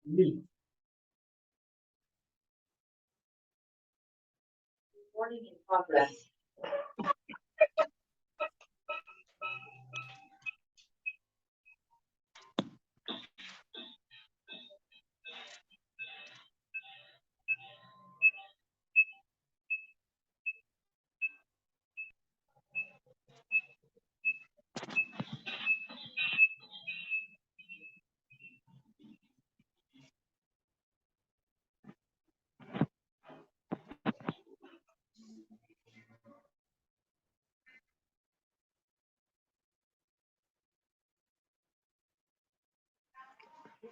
Recording in progress.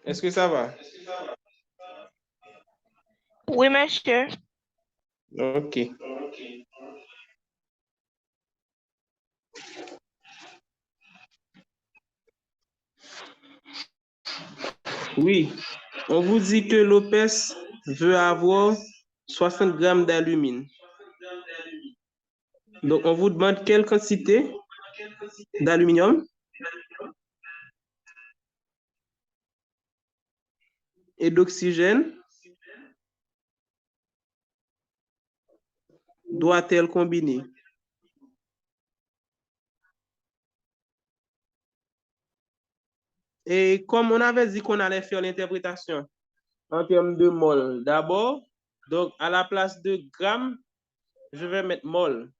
Est-ce que ça va? Oui, monsieur. Ok. Oui, on vous dit que Lopez veut avoir 60 grammes d'alumine. Donc, on vous demande quelle quantité d'aluminium et d'oxygène doit-elle combiner? Et comme on avait dit qu'on allait faire l'interprétation en termes de mol d'abord, donc à la place de grammes, je vais mettre mol.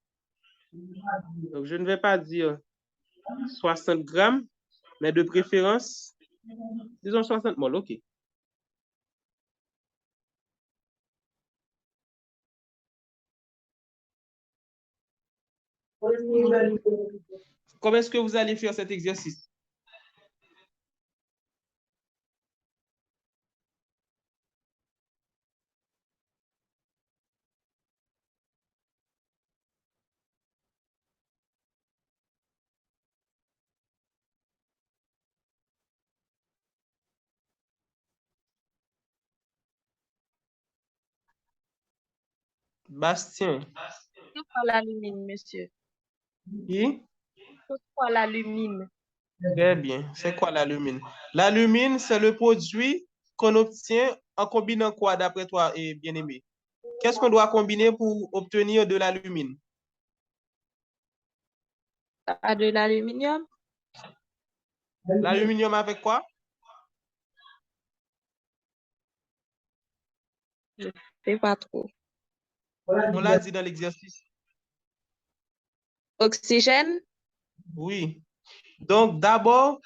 Donc, je ne vais pas dire 60 grammes, mais de préférence, disons 60 mol, OK. Comment est-ce que vous allez faire cet exercice? Bastien, C'est quoi l'alumine, monsieur? qui? C'est quoi l'alumine? Très bien. C'est quoi l'alumine? L'alumine, c'est le produit qu'on obtient en combinant quoi d'après toi, bien-aimé? Qu'est-ce qu'on doit combiner pour obtenir de l'alumine? De l'aluminium? L'aluminium avec quoi? Je sais pas trop. On l'a dit dans l'exercice. Oxygène? Oui. Donc, d'abord,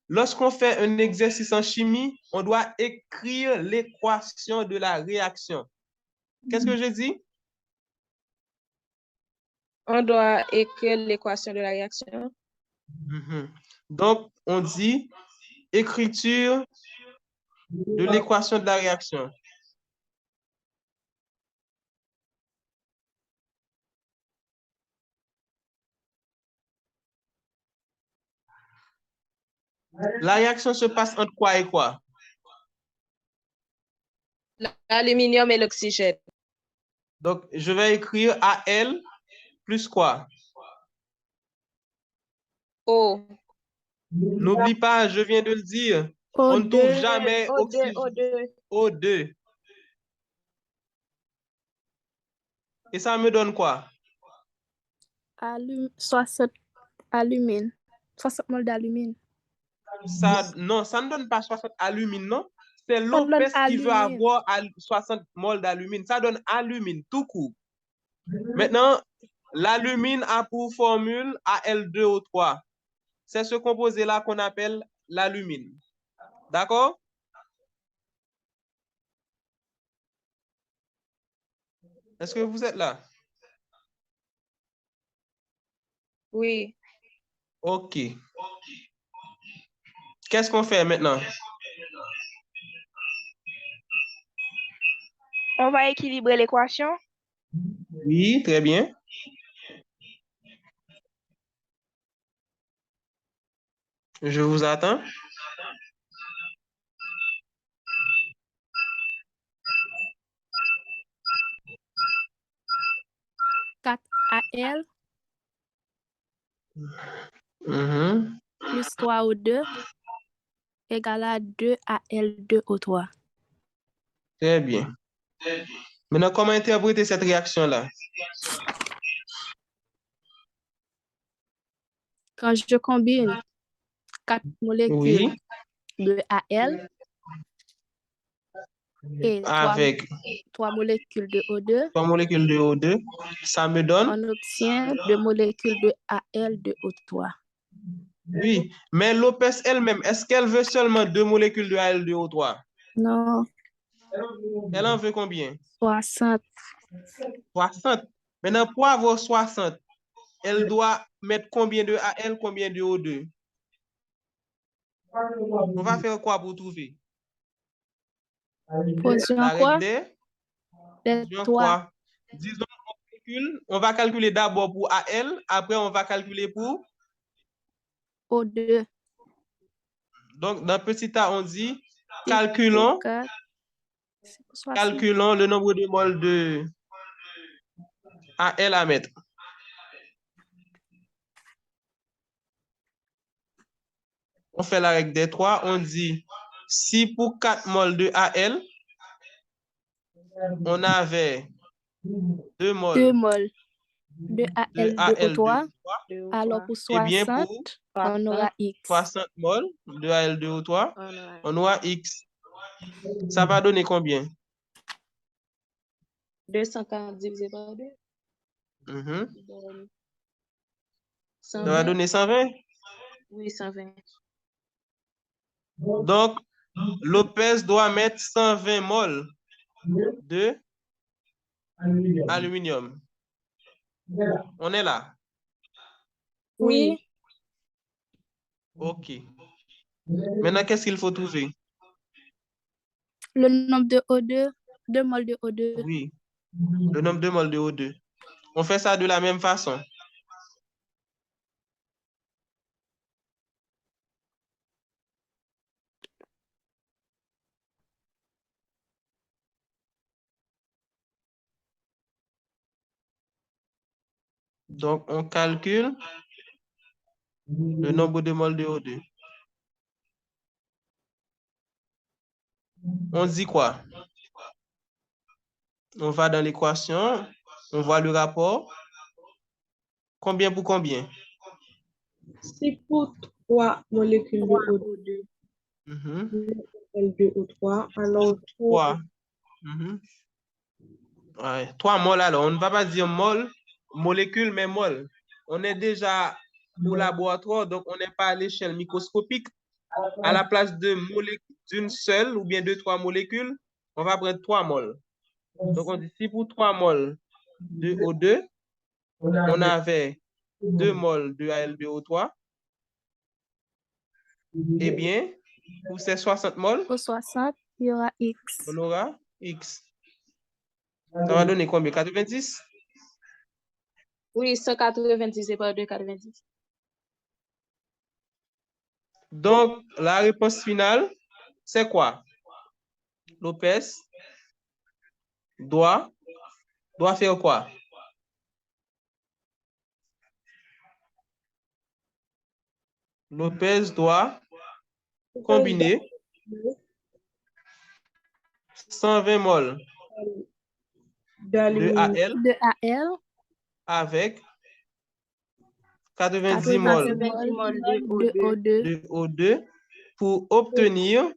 lorsqu'on fait un exercice en chimie, on doit écrire l'équation de la réaction. Qu'est-ce que j'ai dit? On doit écrire l'équation de la réaction. Donc, on dit écriture de l'équation de la réaction. La réaction se passe entre quoi et quoi? L'aluminium et l'oxygène. Donc, je vais écrire Al plus quoi? O. N'oublie pas, je viens de le dire, on ne trouve jamais O2, oxygène. O2. O2. Et ça me donne quoi? 60 alumine. 60 mol d'alumine. Ça, non, ça ne donne pas 60 alumine, non? C'est Ça donne Lopez qui veut alumine. avoir 60 mol d'alumine. Ça donne alumine, tout court. Maintenant, l'alumine a pour formule Al2O3. C'est ce composé-là qu'on appelle l'alumine. D'accord? Est-ce que vous êtes là? Oui. OK. Qu'est-ce qu'on fait maintenant? On va équilibrer l'équation. Oui, très bien. Je vous attends. Al Mhm. plus 3O2 égale à 2Al2O3. Très bien. Maintenant, comment interpréter cette réaction-là? Quand je combine 4 molécules Oui, de Al et 3 avec molécules de O2, 3 molécules de O2, ça me donne? on obtient 2 molécules de Al2O3. Oui, mais Lopez elle-même, est-ce qu'elle veut seulement 2 molécules de Al2O3? Non, Elle en veut combien? 60. 60. Maintenant, pour avoir 60, elle doit mettre combien de Al, combien de O2? On va faire quoi pour trouver? Position La règle quoi? des Des disons 3 quoi? Disons, on va calculer d'abord pour Al, après on va calculer pour. O2. Donc, dans petit a, on dit 6 pour calculons, 4, c'est pour 60. calculons le nombre de moles de Al à mettre. On fait la règle des 3, on dit si pour 4 moles de Al, on avait 2 moles 2 moles de de Al2O3. Al2O3, Alors pour et bien 60, pour on aura X. 60 moles de Al2O3, On aura on aura X. Ça va donner combien? 240 divisé par 2. Mhm. Ça va 120. donner 120. Oui, 120. Donc, Lopez doit mettre 120 moles de aluminium. On est là. Oui, Oui. OK. Maintenant, qu'est-ce qu'il faut trouver? le nombre de O2, 2 moles de O2. Oui, le nombre de moles de O2. On fait ça de la même façon. Donc, on calcule le nombre de moles de O2. On dit quoi? On va dans l'équation, on voit le rapport. Combien pour combien? C'est pour 3 molécules de O2. Mhm. L2O3. Alors, pour 3. Mhm. Ouais. 3 moles alors. On ne va pas dire mol, molécule, mais mol. On est déjà au laboratoire, donc on n'est pas à l'échelle microscopique. À la place de d'une seule ou bien de 3 molécules, on va prendre 3 moles. Donc on dit si pour 3 moles de O2, on avait 2 moles de Al2O3, eh bien, pour ces 60 moles, Pour 60, il y aura X. on aura X. Ça va donner combien? 90? Oui, 190 divisé par 2, 90. Donc, la réponse finale, c'est quoi? Lopez doit faire quoi? Lopez doit combiner 120 moles de d'aluminium. Al De Al, avec 90 90 moles 90 moles moles de de O2. O2, de O2 pour obtenir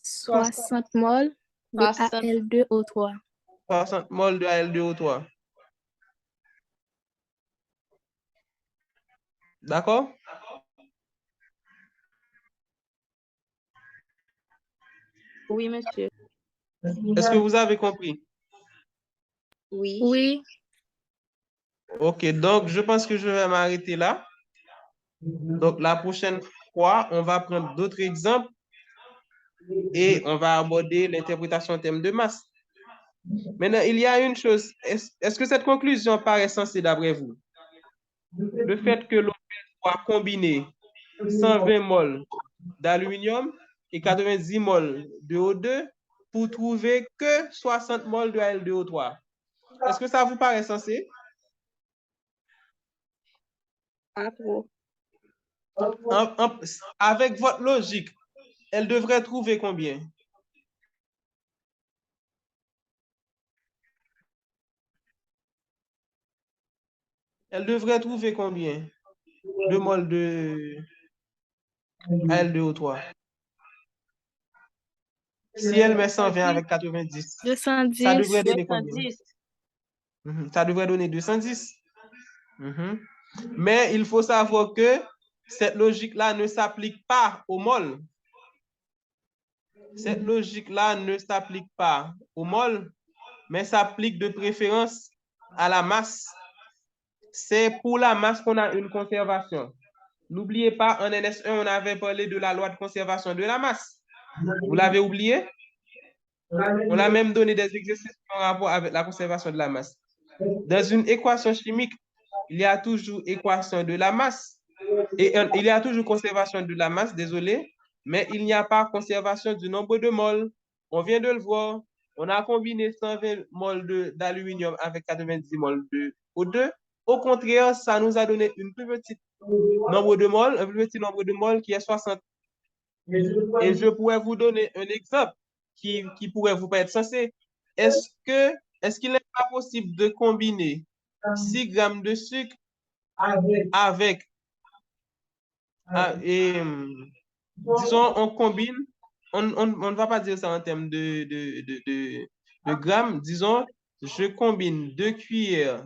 60 moles de 60. Al2O3. 60 moles de Al2O3. D'accord? Oui, monsieur. Est-ce que vous avez compris? Oui. Oui, OK, donc je pense que je vais m'arrêter là. Donc la prochaine fois, on va prendre d'autres exemples et on va aborder l'interprétation en termes de masse. Maintenant, il y a une chose. Est-ce que cette conclusion paraît sensée d'après vous? Le fait que l'on soit combiner 120 moles d'aluminium et 90 moles de O2 pour trouver que 60 moles de Al2O3. Est-ce que ça vous paraît sensé? Pas trop. Avec votre logique, elle devrait trouver combien? Elle devrait trouver combien de mol de AL2O3? Si elle met 120 avec 90, ça 210. devrait donner combien? 210. Ça devrait donner 210. Mhm. Mais il faut savoir que cette logique-là ne s'applique pas au mol. Cette logique-là ne s'applique pas au mol, mais s'applique de préférence à la masse. C'est pour la masse qu'on a une conservation. N'oubliez pas, en NS1, on avait parlé de la loi de conservation de la masse. Vous l'avez oublié? On a même donné des exercices en rapport avec la conservation de la masse. Dans une équation chimique, il y a toujours équation de la masse. Et il y a toujours conservation de la masse, désolé, mais il n'y a pas conservation du nombre de moles. On vient de le voir. On a combiné 120 moles d'aluminium avec 90 moles de O2. Au contraire, ça nous a donné un plus petit nombre de moles qui est 60. Et je pourrais vous donner un exemple qui pourrait vous paraître sensé. Est-ce qu'il n'est pas possible de combiner 6 grammes de sucre avec, disons, on combine, on ne va pas dire ça en termes de grammes, disons, je combine 2 cuillères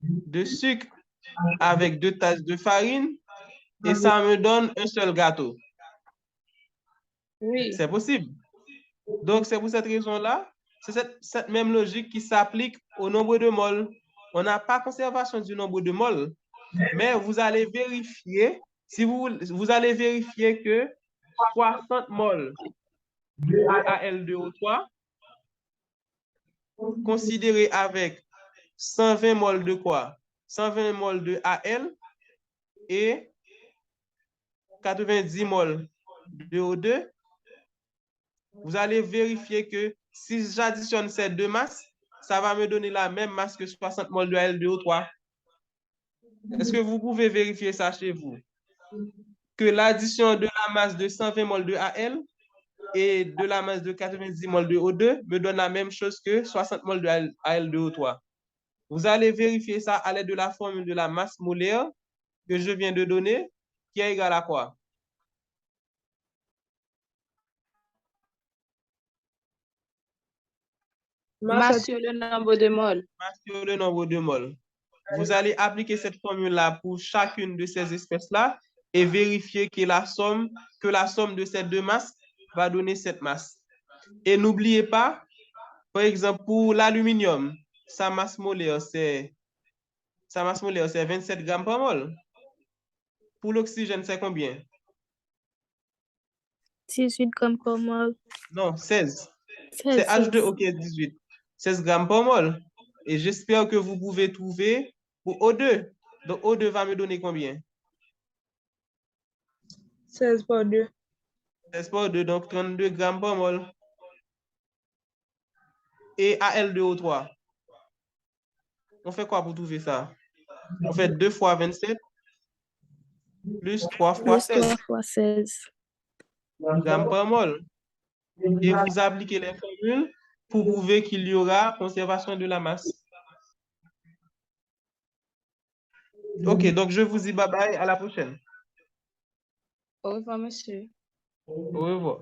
de sucre avec 2 tasses de farine et ça me donne un seul gâteau. Oui. C'est possible. Donc, c'est pour cette raison-là, c'est cette même logique qui s'applique au nombre de moles. On n'a pas conservation du nombre de moles, mais vous allez vérifier, si vous allez vérifier que 60 moles de AL2O3 considéré avec 120 moles de quoi? 120 moles de AL et 90 moles de O2. Vous allez vérifier que si j'additionne ces deux masses, ça va me donner la même masse que 60 moles de AL2O3. Est-ce que vous pouvez vérifier ça chez vous? Que l'addition de la masse de 120 moles de AL et de la masse de 90 moles de O2 me donne la même chose que 60 moles de AL2O3. Vous allez vérifier ça à l'aide de la formule de la masse molaire que je viens de donner, qui est égale à quoi? Masse sur le nombre de moles. Masse sur le nombre de moles. Vous allez appliquer cette formule-là pour chacune de ces espèces-là et vérifier que la somme de ces deux masses va donner cette masse. Et n'oubliez pas, par exemple, pour l'aluminium, sa masse molaire, c'est 27 grammes par mol. Pour l'oxygène, c'est combien? 18 grammes par mol. Non, 16. 16. C'est H2O qui est 18. 16 grammes par mol. Et j'espère que vous pouvez trouver pour O2. Donc, O2 va me donner combien? 16 par 2. 16 par 2, donc 32 grammes par mol. Et AL2O3. On fait quoi pour trouver ça? On fait 2 fois 27 plus 3 fois 16. 3 fois 16. Grammes par mol. Et vous appliquez les formules pour prouver qu'il y aura conservation de la masse. OK, donc je vous dis bye bye, à la prochaine. Au revoir, monsieur. Au revoir.